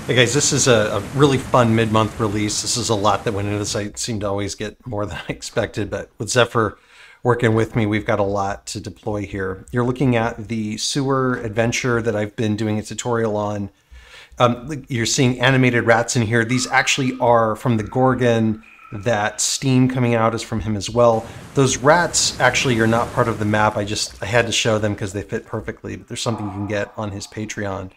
Hey guys, this is a really fun mid-month release. This is a lot that went into this. I seem to always get more than I expected, but with Zephyr working with me, we've got a lot to deploy here. You're looking at the sewer adventure that I've been doing a tutorial on. You're seeing animated rats in here. These actually are from the Gorgon. That steam coming out is from him as well. Those rats actually are not part of the map. I had to show them because they fit perfectly, but there's something you can get on his Patreon.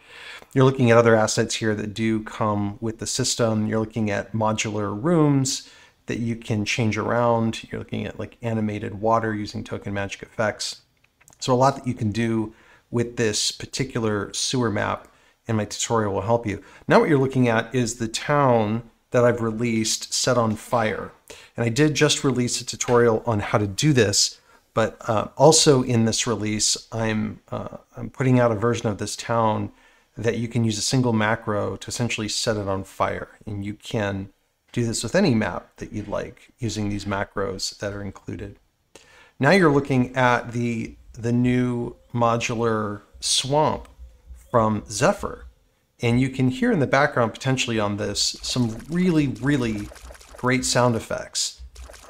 You're looking at other assets here that do come with the system. You're looking at modular rooms that you can change around. You're looking at like animated water using token magic effects. So a lot that you can do with this particular sewer map, and my tutorial will help you. Now what you're looking at is the town that I've released set on fire. And I did just release a tutorial on how to do this, but also in this release, I'm putting out a version of this town that you can use a single macro to essentially set it on fire. And you can do this with any map that you'd like using these macros that are included. Now you're looking at the new modular swamp from Zephyr. And you can hear in the background potentially on this some really, really great sound effects.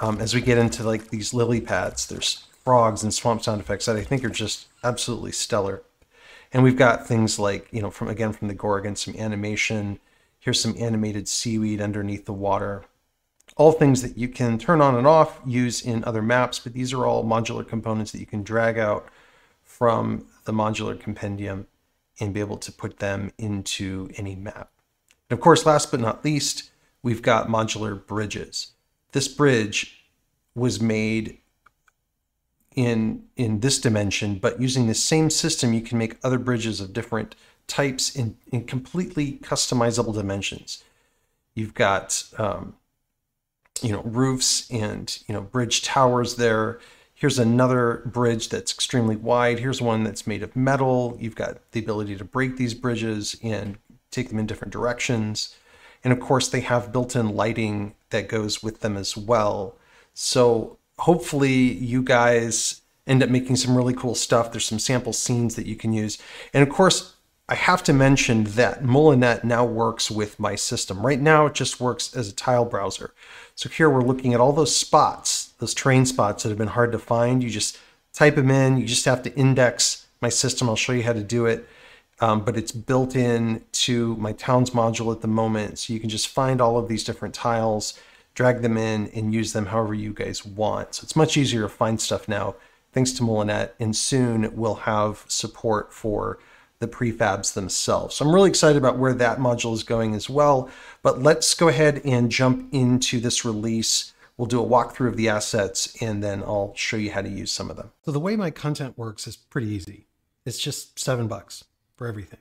As we get into like these lily pads, there's frogs and swamp sound effects that I think are just absolutely stellar. And we've got things like, from the Gorgon, some animation. Here's some animated seaweed underneath the water. All things that you can turn on and off, use in other maps, but these are all modular components that you can drag out from the modular compendium and be able to put them into any map. And of course, last but not least, we've got modular bridges. This bridge was made in this dimension, but using the same system, you can make other bridges of different types in completely customizable dimensions. You've got, roofs and, bridge towers there. Here's another bridge that's extremely wide. Here's one that's made of metal. You've got the ability to break these bridges and take them in different directions. And of course, they have built-in lighting that goes with them as well. So hopefully you guys end up making some really cool stuff. There's some sample scenes that you can use. And of course, I have to mention that Molinet now works with my system. Right now, it just works as a tile browser. So here we're looking at all those spots, those terrain spots that have been hard to find. You just type them in. You just have to index my system. I'll show you how to do it. But it's built in to my towns module at the moment. So you can just find all of these different tiles, drag them in, and use them however you guys want. So it's much easier to find stuff now, thanks to Molinet, and soon we'll have support for the prefabs themselves. So I'm really excited about where that module is going as well. But let's go ahead and jump into this release. We'll do a walkthrough of the assets, and then I'll show you how to use some of them. So the way my content works is pretty easy. It's just $7 for everything.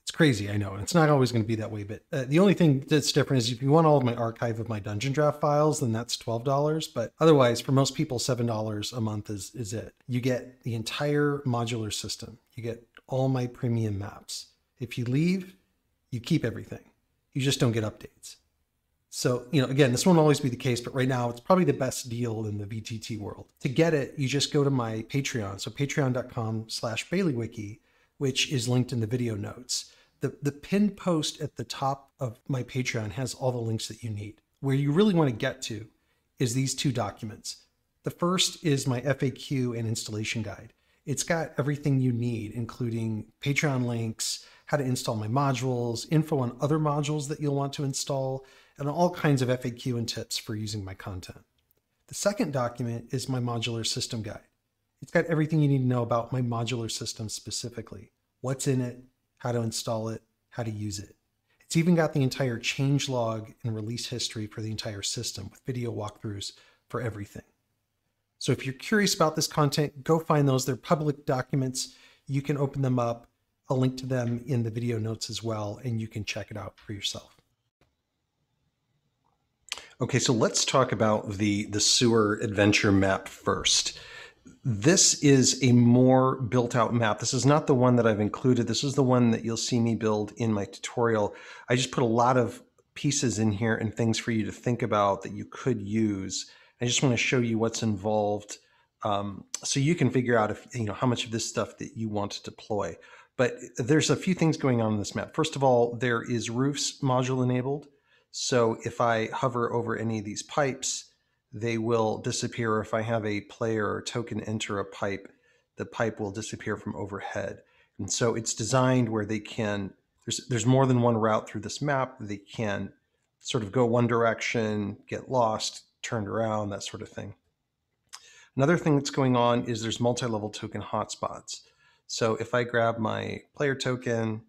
It's crazy, I know. It's not always going to be that way, but the only thing that's different is if you want all of my archive of my Dungeon Draft files, then that's $12. But otherwise, for most people, $7 a month is it. You get the entire modular system. You get all my premium maps. If you leave, you keep everything. You just don't get updates. So, again, this won't always be the case, but right now it's probably the best deal in the VTT world. To get it, you just go to my Patreon. So patreon.com/BaileyWiki, which is linked in the video notes. The pinned post at the top of my Patreon has all the links that you need. Where you really want to get to is these two documents. The first is my FAQ and installation guide. It's got everything you need, including Patreon links, how to install my modules, info on other modules that you'll want to install, and all kinds of FAQ and tips for using my content. The second document is my modular system guide. It's got everything you need to know about my modular system specifically. What's in it, how to install it, how to use it. It's even got the entire changelog and release history for the entire system with video walkthroughs for everything. So if you're curious about this content, go find those. They're public documents. You can open them up. I'll link to them in the video notes as well, and you can check it out for yourself. Okay, so let's talk about the sewer adventure map first. This is a more built out map. This is not the one that I've included. This is the one that you'll see me build in my tutorial. I just put a lot of pieces in here and things for you to think about that you could use. I just want to show you what's involved so you can figure out if how much of this stuff that you want to deploy. But there's a few things going on in this map. First of all, there is roofs module enabled. So if I hover over any of these pipes, they will disappear. If I have a player or token enter a pipe, the pipe will disappear from overhead. And so it's designed where they can, there's more than one route through this map. They can sort of go one direction, get lost, turned around, that sort of thing. Another thing that's going on is there's multi-level token hotspots. So if I grab my player token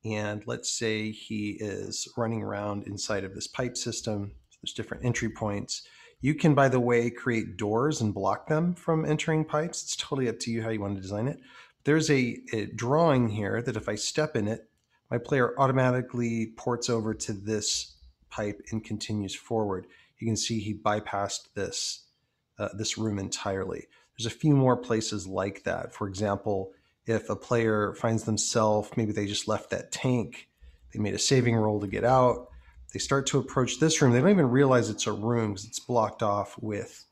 and let's say he is running around inside of this pipe system, there's different entry points. You can, by the way, create doors and block them from entering pipes. It's totally up to you how you want to design it. There's a drawing here that if I step in it, my player automatically ports over to this pipe and continues forward. You can see he bypassed this room entirely. There's a few more places like that. For example, if a player finds themselves, maybe they just left that tank, they made a saving roll to get out, they start to approach this room, they don't even realize it's a room because it's blocked off with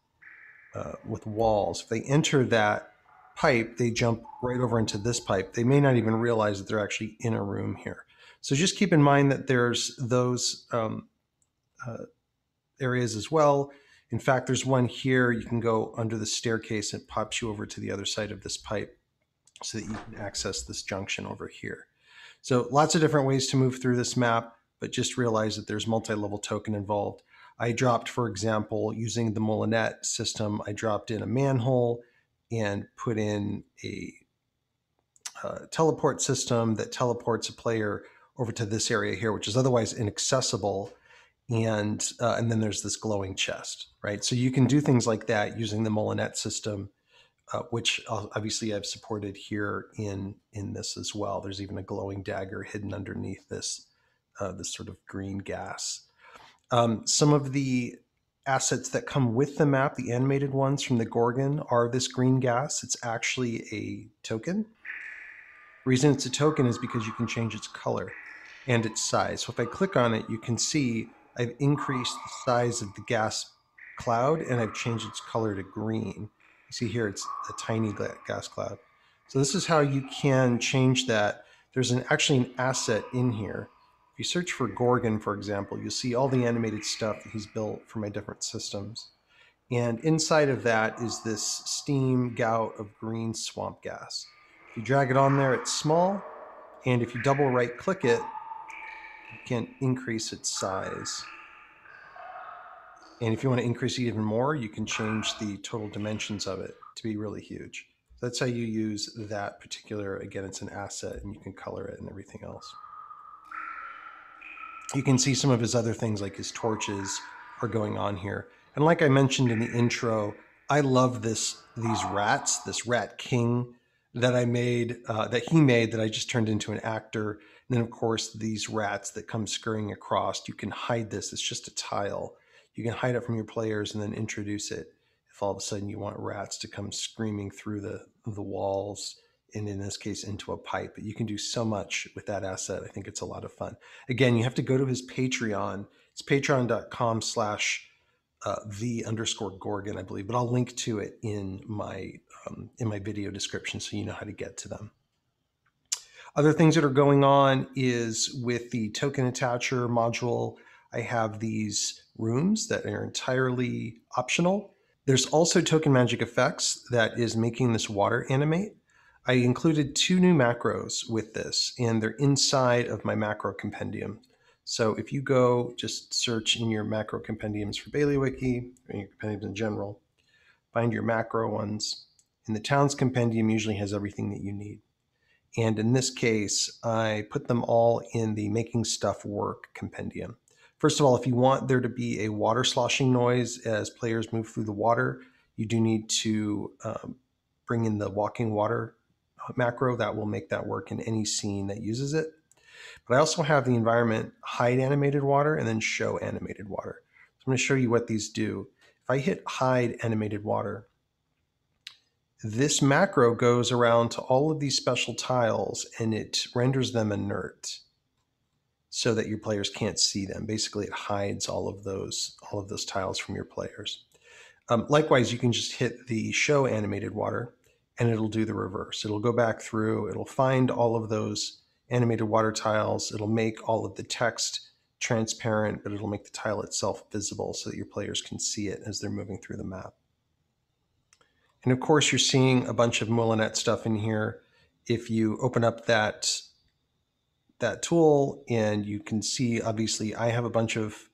walls. If they enter that pipe, they jump right over into this pipe. They may not even realize that they're actually in a room here. So just keep in mind that there's those areas as well. In fact, there's one here. You can go under the staircase and it pops you over to the other side of this pipe so that you can access this junction over here. So lots of different ways to move through this map, but just realize that there's multi-level token involved. I dropped, for example, using the Molinet system, I dropped in a manhole and put in a teleport system that teleports a player over to this area here, which is otherwise inaccessible. And then there's this glowing chest, right? So you can do things like that using the Molinet system, which obviously I've supported here in this as well. There's even a glowing dagger hidden underneath this sort of green gas. Some of the assets that come with the map, the animated ones from the Gorgon, are this green gas. It's actually a token. The reason it's a token is because you can change its color and its size. So if I click on it, you can see I've increased the size of the gas cloud and I've changed its color to green. You see here, it's a tiny gas cloud. So this is how you can change that. There's actually an asset in here. If you search for Gorgon, for example, you'll see all the animated stuff that he's built for my different systems. And inside of that is this steam gout of green swamp gas. If you drag it on there, it's small. And if you double right click it, you can increase its size. And if you want to increase it even more, you can change the total dimensions of it to be really huge. So that's how you use that particular, again, it's an asset and you can color it and everything else. You can see some of his other things like his torches are going on here. And like I mentioned in the intro, I love these rats, this rat king that I made, that he made, that I just turned into an actor. And then of course, these rats that come scurrying across, you can hide this. It's just a tile. You can hide it from your players and then introduce it if all of a sudden you want rats to come screaming through the walls, and in this case into a pipe. But you can do so much with that asset. I think it's a lot of fun. Again, you have to go to his Patreon. It's patreon.com/the_Gorgon, I believe, but I'll link to it in my video description so you know how to get to them. Other things that are going on is with the token attacher module, I have these rooms that are entirely optional. There's also token magic effects that is making this water animate. I included 2 new macros with this, and they're inside of my macro compendium. So if you go just search in your macro compendiums for Baileywiki, or your compendiums in general, find your macro ones. And the Towns compendium usually has everything that you need. And in this case, I put them all in the Making Stuff Work compendium. First of all, if you want there to be a water sloshing noise as players move through the water, you do need to bring in the walking water macro. That will make that work in any scene that uses it. But I also have the environment hide animated water and then show animated water. So I'm going to show you what these do. If I hit hide animated water, this macro goes around to all of these special tiles and it renders them inert so that your players can't see them. Basically, it hides all of those tiles from your players. Likewise, you can just hit the show animated water and it'll do the reverse. It'll go back through, it'll find all of those animated water tiles, it'll make all of the text transparent, but it'll make the tile itself visible so that your players can see it as they're moving through the map. And of course, you're seeing a bunch of Moulinet stuff in here. If you open up that tool, and you can see, obviously, I have a bunch of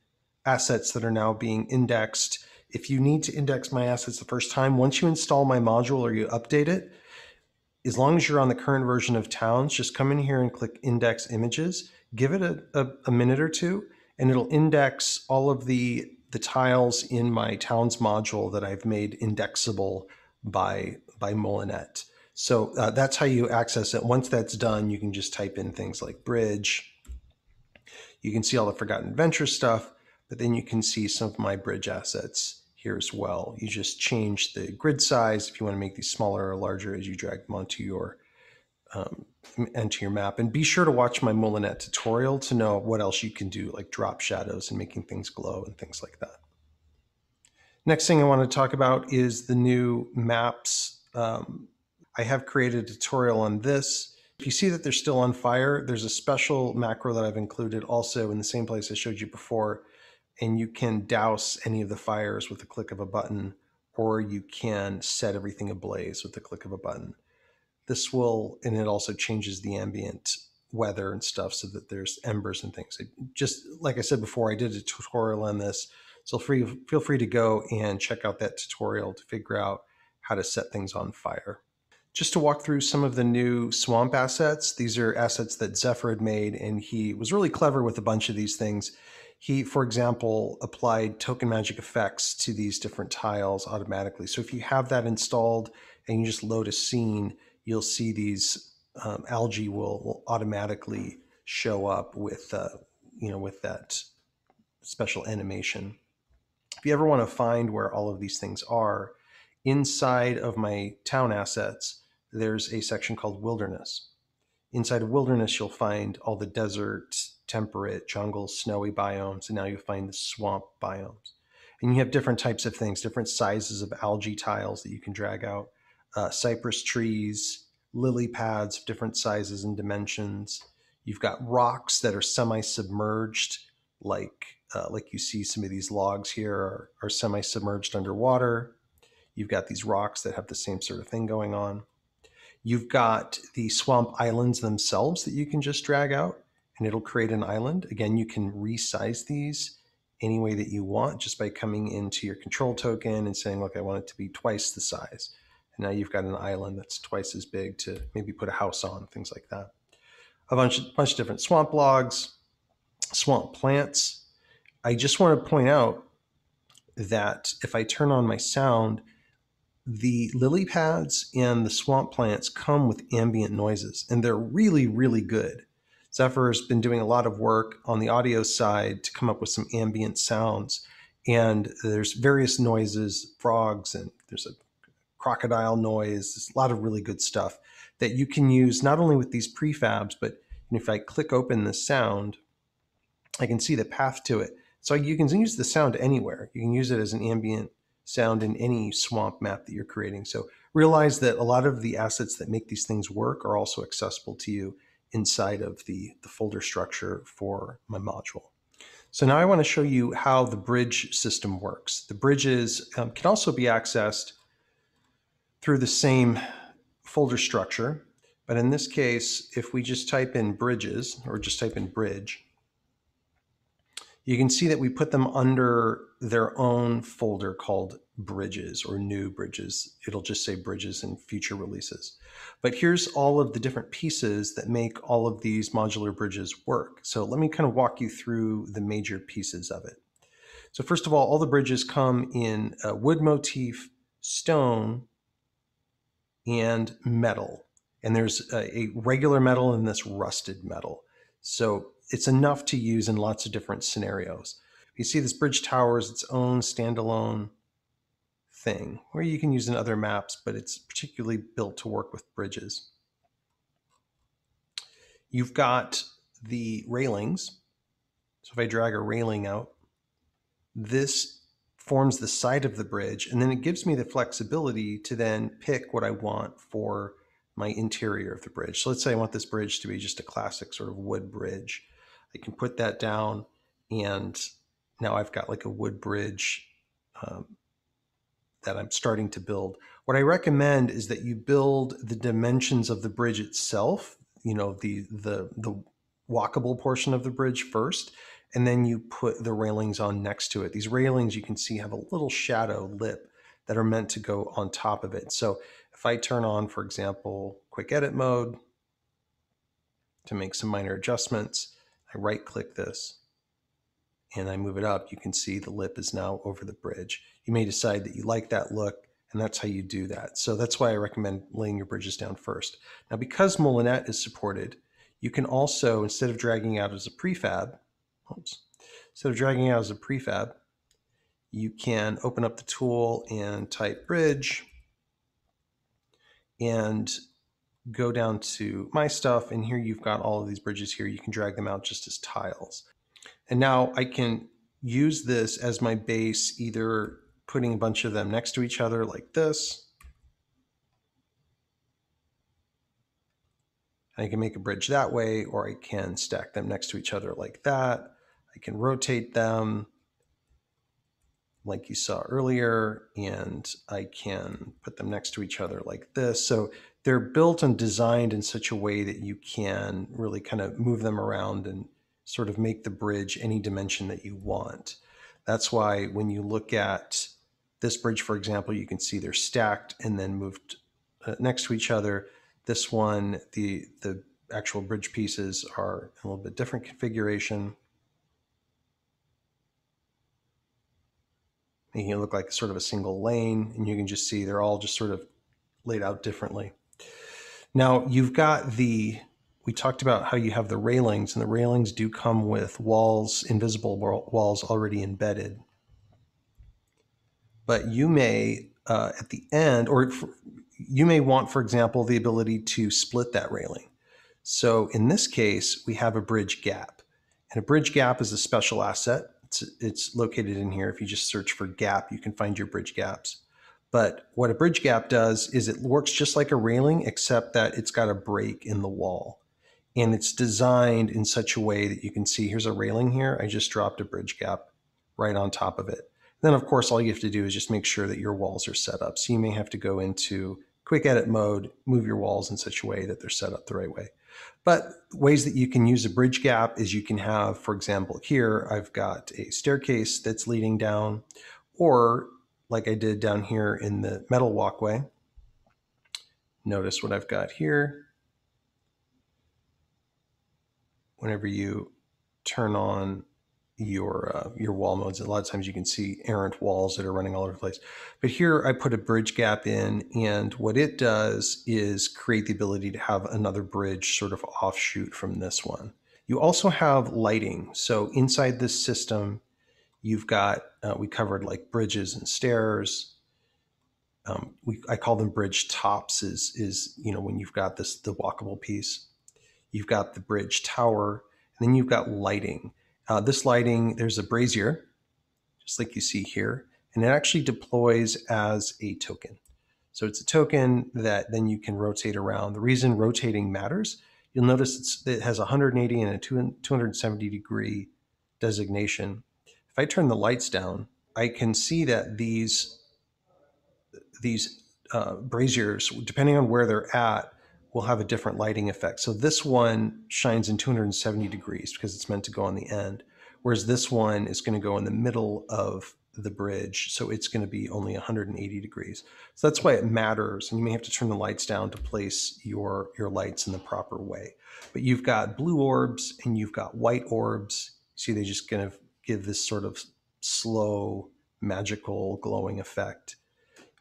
assets that are now being indexed. If you need to index my assets the first time, once you install my module or you update it, as long as you're on the current version of Towns, just come in here and click Index Images. Give it a minute or two, and it'll index all of the tiles in my Towns module that I've made indexable by Moulinet. So that's how you access it. Once that's done, you can just type in things like bridge. You can see all the Forgotten Adventure stuff, but then you can see some of my bridge assets here as well. You just change the grid size if you want to make these smaller or larger as you drag them onto your map. And be sure to watch my Moulinet tutorial to know what else you can do, like drop shadows and making things glow and things like that. Next thing I want to talk about is the new maps. I have created a tutorial on this. If you see that they're still on fire, there's a special macro that I've included also in the same place I showed you before, and you can douse any of the fires with the click of a button, or you can set everything ablaze with the click of a button. This will, and it also changes the ambient weather and stuff so that there's embers and things. Just like I said before, I did a tutorial on this, so feel free to go and check out that tutorial to figure out how to set things on fire. Just to walk through some of the new swamp assets, these are assets that Zephyr had made, and he was really clever with a bunch of these things. He, for example, applied token magic effects to these different tiles automatically. So if you have that installed and you just load a scene, you'll see these algae will automatically show up with with that special animation. If you ever want to find where all of these things are, inside of my town assets, there's a section called Wilderness. Inside of Wilderness, you'll find all the desert, temperate, jungle, snowy biomes, and now you'll find the swamp biomes. And you have different types of things, different sizes of algae tiles that you can drag out, cypress trees, lily pads of different sizes and dimensions. You've got rocks that are semi-submerged, like you see some of these logs here are semi-submerged underwater. You've got these rocks that have the same sort of thing going on. You've got the swamp islands themselves that you can just drag out, and it'll create an island. Again, you can resize these any way that you want just by coming into your control token and saying, look, I want it to be twice the size. And now you've got an island that's twice as big to maybe put a house on, things like that. A bunch of different swamp logs, swamp plants. I just want to point out that if I turn on my sound, the lily pads and the swamp plants come with ambient noises, and they're really, really good. Zephyr has been doing a lot of work on the audio side to come up with some ambient sounds, and there's various noises, frogs, and there's a crocodile noise. There's a lot of really good stuff that you can use not only with these prefabs, but if I click open the sound, I can see the path to it. So you can use the sound anywhere. You can use it as an ambient sound in any swamp map that you're creating. So realize that a lot of the assets that make these things work are also accessible to you inside of the folder structure for my module. So now I want to show you how the bridge system works. The bridges can also be accessed through the same folder structure, but in this case, if we just type in bridges or just type in bridge, you can see that we put them under their own folder called bridges or new bridges. It'll just say bridges in future releases. But here's all of the different pieces that make all of these modular bridges work. So let me kind of walk you through the major pieces of it. So first of all the bridges come in wood motif, stone, and metal. And there's a regular metal and this rusted metal. So it's enough to use in lots of different scenarios. You see this bridge tower is its own standalone thing, or you can use in other maps, but it's particularly built to work with bridges. You've got the railings. So if I drag a railing out, this forms the side of the bridge, and then it gives me the flexibility to then pick what I want for my interior of the bridge. So let's say I want this bridge to be just a classic sort of wood bridge. I can put that down, and now I've got like a wood bridge that I'm starting to build. What I recommend is that you build the dimensions of the bridge itself, you know, the walkable portion of the bridge first, and then you put the railings on next to it. These railings, you can see, have a little shadow lip that are meant to go on top of it. So if I turn on, for example, quick edit mode to make some minor adjustments, I right click this and I move it up, you can see the lip is now over the bridge. You may decide that you like that look, and that's how you do that. So that's why I recommend laying your bridges down first. Now, because Moulinette is supported, you can also, instead of dragging out as a prefab, you can open up the tool and type bridge and go down to My Stuff, and here you've got all of these bridges here. You can drag them out just as tiles. And now I can use this as my base, either putting a bunch of them next to each other like this. I can make a bridge that way, or I can stack them next to each other like that. I can rotate them like you saw earlier, and I can put them next to each other like this. So they're built and designed in such a way that you can really kind of move them around and sort of make the bridge any dimension that you want. That's why when you look at this bridge, for example, you can see they're stacked and then moved next to each other. This one, the actual bridge pieces are a little bit different configuration, making it look like sort of a single lane, and you can just see they're all just sort of laid out differently. Now you've got we talked about how you have the railings, and the railings do come with walls, invisible walls already embedded. But you may, at the end, or you may want, for example, the ability to split that railing. So in this case, we have a bridge gap. And a bridge gap is a special asset. It's located in here. If you just search for gap, you can find your bridge gaps. But what a bridge gap does is it works just like a railing, except that it's got a break in the wall. And it's designed in such a way that you can see, here's a railing here. I just dropped a bridge gap right on top of it. Then, of course, all you have to do is just make sure that your walls are set up. So you may have to go into quick edit mode, move your walls in such a way that they're set up the right way. But ways that you can use a bridge gap is you can have, for example, here, I've got a staircase that's leading down, or like I did down here in the metal walkway. Notice what I've got here. Whenever you turn on your wall modes, a lot of times you can see errant walls that are running all over the place. But here I put a bridge gap in, and what it does is create the ability to have another bridge sort of offshoot from this one. You also have lighting. So inside this system, you've got, we covered like bridges and stairs. I call them bridge tops, is you know, when you've got the walkable piece. You've got the bridge tower, and then you've got lighting. This lighting, there's a brazier, just like you see here, and it actually deploys as a token. So it's a token that then you can rotate around. The reason rotating matters, you'll notice it has a 180 and a 270 degree designation. If I turn the lights down, I can see that these braziers, depending on where they're at, will have a different lighting effect. So this one shines in 270 degrees because it's meant to go on the end, whereas this one is going to go in the middle of the bridge, so it's going to be only 180 degrees. So that's why it matters, and you may have to turn the lights down to place your lights in the proper way. But you've got blue orbs and you've got white orbs. See, they just kind of give this sort of slow, magical, glowing effect.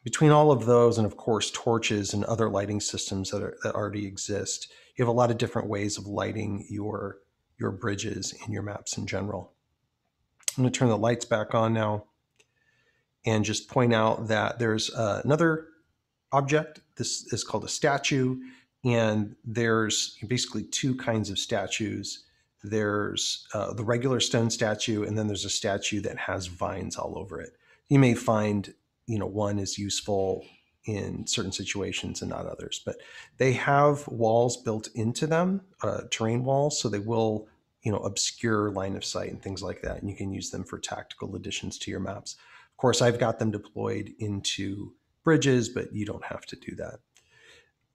Between all of those, and of course torches and other lighting systems that already exist, you have a lot of different ways of lighting your bridges and your maps in general. I'm going to turn the lights back on now and just point out that there's another object. This is called a statue, and there's basically two kinds of statues. There's the regular stone statue, and then there's a statue that has vines all over it. You may find, one is useful in certain situations and not others, but they have walls built into them, terrain walls, so they will, obscure line of sight and things like that. And you can use them for tactical additions to your maps. Of course, I've got them deployed into bridges, but you don't have to do that.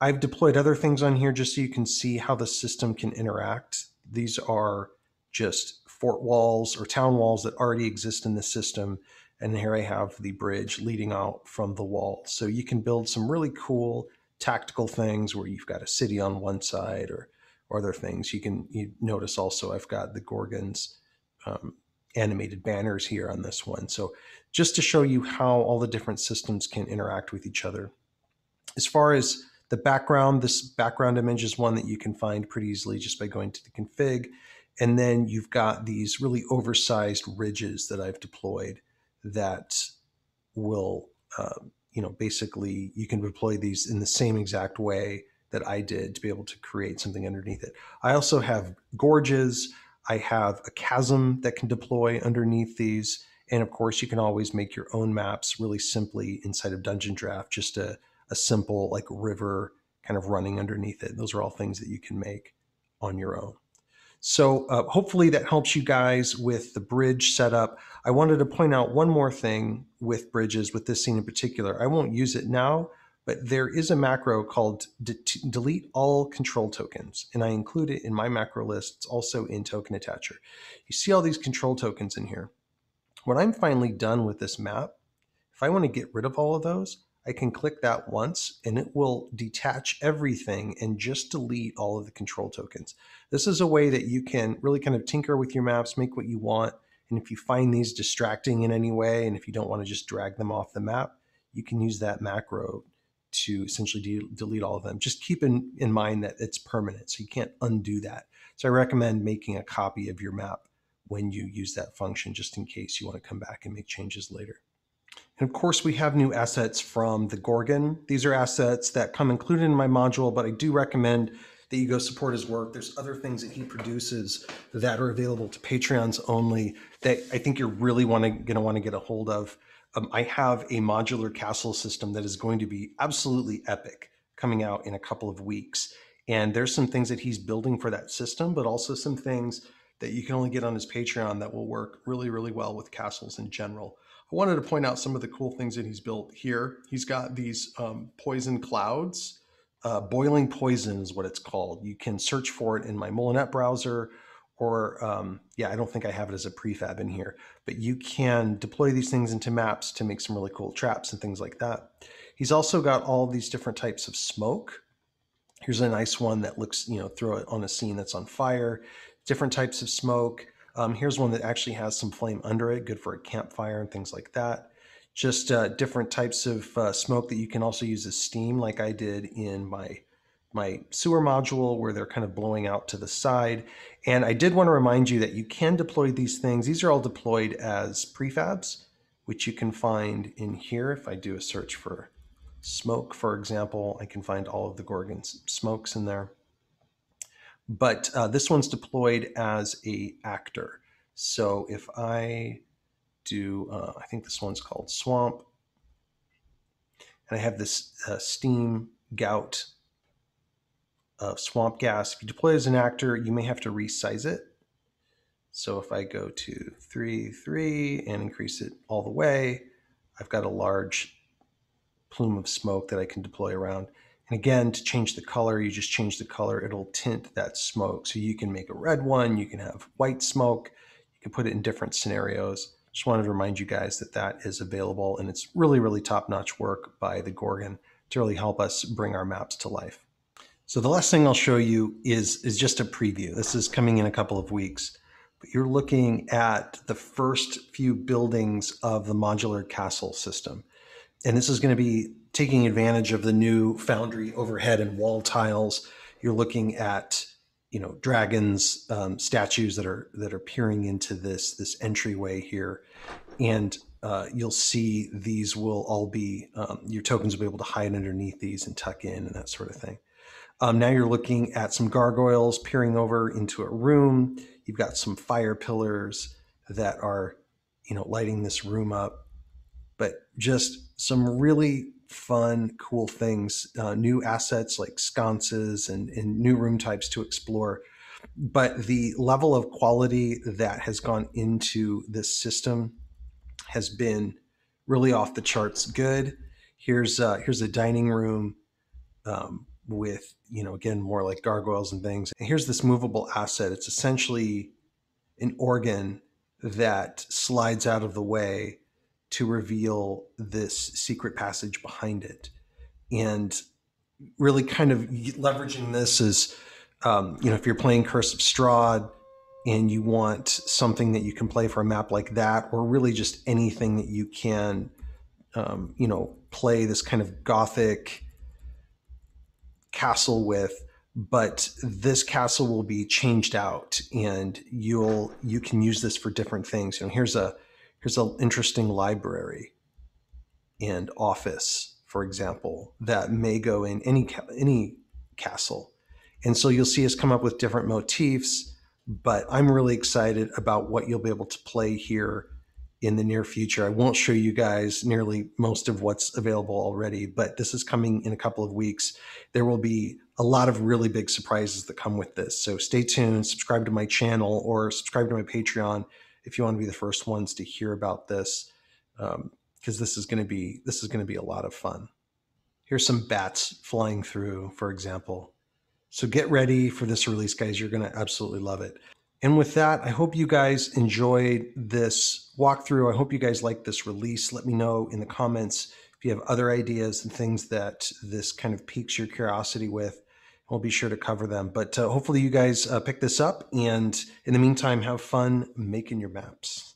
I've deployed other things on here just so you can see how the system can interact. These are just fort walls or town walls that already exist in the system. And here I have the bridge leading out from the wall. So you can build some really cool tactical things where you've got a city on one side or other things. You notice also I've got the Gorgons animated banners here on this one. So just to show you how all the different systems can interact with each other. As far as the background, this background image is one that you can find pretty easily just by going to the config. And then you've got these really oversized ridges that I've deployed that will, basically you can deploy these in the same exact way that I did to be able to create something underneath it. I also have gorges. I have a chasm that can deploy underneath these. And of course, you can always make your own maps really simply inside of Dungeon Draft, just a simple like river kind of running underneath it. Those are all things that you can make on your own. So hopefully that helps you guys with the bridge setup. I wanted to point out one more thing with bridges, with this scene in particular. I won't use it now, but there is a macro called delete all control tokens, and I include it in my macro list. It's also in Token Attacher. You see all these control tokens in here. When I'm finally done with this map, if I want to get rid of all of those, I can click that once and it will detach everything and just delete all of the control tokens. This is a way that you can really kind of tinker with your maps, make what you want. And if you find these distracting in any way, and if you don't want to just drag them off the map, you can use that macro to essentially delete all of them. Just keep in mind that it's permanent, so you can't undo that. So I recommend making a copy of your map when you use that function, just in case you want to come back and make changes later. And of course, we have new assets from the Gorgon. These are assets that come included in my module, but I do recommend that you go support his work. There's other things that he produces that are available to Patreons only that I think you're really going to want to get a hold of. I have a modular castle system that is going to be absolutely epic coming out in a couple of weeks. And there's some things that he's building for that system, but also some things that you can only get on his Patreon that will work really, really well with castles in general. I wanted to point out some of the cool things that he's built here. He's got these poison clouds. Boiling Poison is what it's called. You can search for it in my Molinet browser, or I don't think I have it as a prefab in here, but you can deploy these things into maps to make some really cool traps and things like that. He's also got all these different types of smoke. Here's a nice one that looks, throw it on a scene that's on fire. Different types of smoke. Here's one that actually has some flame under it, good for a campfire and things like that. Just different types of smoke that you can also use as steam, like I did in my sewer module, where they're kind of blowing out to the side. And I did want to remind you that you can deploy these things. These are all deployed as prefabs, which you can find in here. If I do a search for smoke, for example, I can find all of the Gorgon's smokes in there. But this one's deployed as a actor. So if I do, I think this one's called Swamp, and I have this steam gout of swamp gas. If you deploy as an actor, you may have to resize it. So if I go to 3.3 and increase it all the way, I've got a large plume of smoke that I can deploy around. And again, to change the color, you just change the color. It'll tint that smoke. So you can make a red one, you can have white smoke, you can put it in different scenarios. Just wanted to remind you guys that that is available, and it's really, really top-notch work by the Gorgon to really help us bring our maps to life. So the last thing I'll show you is just a preview. This is coming in a couple of weeks, but you're looking at the first few buildings of the modular castle system. And this is going to be taking advantage of the new Foundry overhead and wall tiles. You're looking at, dragons, statues that are peering into this entryway here, and you'll see these will all be your tokens will be able to hide underneath these and tuck in and that sort of thing. Now you're looking at some gargoyles peering over into a room. You've got some fire pillars that are, lighting this room up. but just some really fun, cool things, new assets like sconces and new room types to explore. But the level of quality that has gone into this system has been really off the charts good. Here's a dining room with, again, more like gargoyles and things. And here's this movable asset. It's essentially an organ that slides out of the way to reveal this secret passage behind it. And really kind of leveraging this as, if you're playing Curse of Strahd and you want something that you can play for a map like that, or really just anything that you can, play this kind of gothic castle with, but this castle will be changed out and you can use this for different things. Here's an interesting library and office, for example, that may go in any castle. And so you'll see us come up with different motifs, but I'm really excited about what you'll be able to play here in the near future. I won't show you guys nearly most of what's available already, but this is coming in a couple of weeks. There will be a lot of really big surprises that come with this. So stay tuned, subscribe to my channel or subscribe to my Patreon if you want to be the first ones to hear about this, because this is going to be a lot of fun. Here's some bats flying through, for example. So get ready for this release, guys. You're going to absolutely love it. And with that, I hope you guys enjoyed this walkthrough. I hope you guys like this release. Let me know in the comments if you have other ideas and things that this kind of piques your curiosity with. We'll be sure to cover them. But hopefully you guys pick this up. And in the meantime, have fun making your maps.